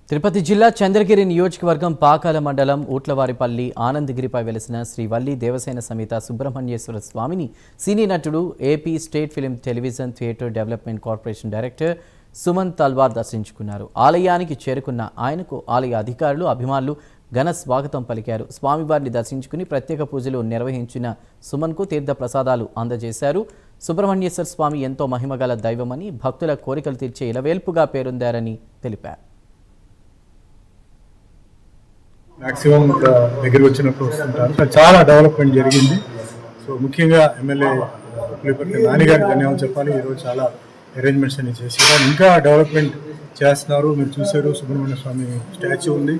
తిరుపతి జిల్లా చంద్రగిరి నియోజకవర్గం పాకాల మండలం ఊట్లవారిపల్లి ఆనందగిరిపై వెలిసిన శ్రీ వల్లి దేవసేన సమేత సుబ్రహ్మణ్యేశ్వర స్వామిని సినీ నటుడు AP state film television theatre development corporation director Suman Talwar దర్శించుకున్నారు. ఆలయానికి చేరుకున్న ఆయనకు ఆలయ అధికారులు, అభిమానులు ఘన స్వాగతం పలికారు. స్వామివారిని దర్శించుకుని ప్రత్యేక పూజలు నిర్వహించిన సుమన్కు తీర్థ ప్రసాదాలు అందజేశారు. సుబ్రహ్మణ్యేశ్వర స్వామి ఎంతో మహిమగల దైవమని, భక్తుల కోరికలు తీర్చే ఇలవేల్పుగా పేరొందారని తెలిపారు. మ్యాక్సిమం దగ్గరికి వచ్చినప్పుడు వస్తుంటారు. చాలా డెవలప్మెంట్ జరిగింది. సో ముఖ్యంగా ఎమ్మెల్యే పులిపర్తి నానిగారికి ధన్యవాదాలు చెప్పాలి. ఈరోజు చాలా అరేంజ్మెంట్స్ అన్ని చేశారు, ఇంకా డెవలప్మెంట్ చేస్తున్నారు. మీరు చూసారు, సుబ్రహ్మణ్య స్వామి స్టాచ్యూ ఉంది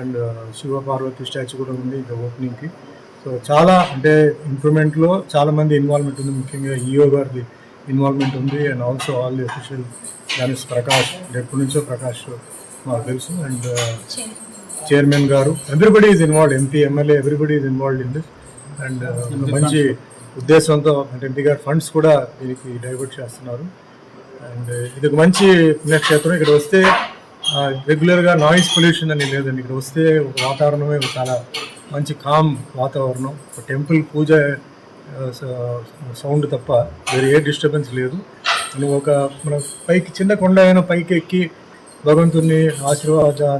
అండ్ శివ పార్వతి స్టాచ్యూ కూడా ఉంది ఇంకా ఓపెనింగ్కి. సో చాలా అంటే ఇంప్రూవ్మెంట్లో చాలామంది ఇన్వాల్వ్మెంట్ ఉంది. ముఖ్యంగా ఈఓ గారిది ఇన్వాల్వ్మెంట్ ఉంది and also all the official Ganesh Prakash, ఎప్పటి నుంచో ప్రకాష్ మాకు తెలుసు, అండ్ చైర్మన్ గారు, everybody is involved, MP, MLA, everybody is involved in this. And మంచి ఉద్దేశంతో అంటే ఎంపీ గారు ఫండ్స్ కూడా దీనికి డైవర్ట్ చేస్తున్నారు. అండ్ ఇది ఒక మంచి పుణ్యక్షేత్రం. ఇక్కడ వస్తే రెగ్యులర్గా నాయిస్ పొల్యూషన్ అని లేదండి. ఇక్కడ వస్తే ఒక వాతావరణమే చాలా మంచి కామ్ వాతావరణం. ఒక టెంపుల్ పూజ సౌండ్ తప్ప వేరే ఏ డిస్టర్బెన్స్ లేదు. నువ్వు ఒక మన పైకి చిన్న కొండ అయినా పైకి ఎక్కి భగవంతుని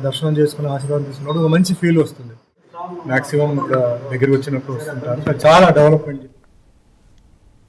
దర్శనం చేసుకుని ఆశీర్వాదం తీసుకున్నప్పుడు ఒక మంచి ఫీల్ వస్తుంది. మ్యాక్సిమం దగ్గరికి వచ్చినప్పుడు వస్తుంటారు. చాలా డెవలప్మెంట్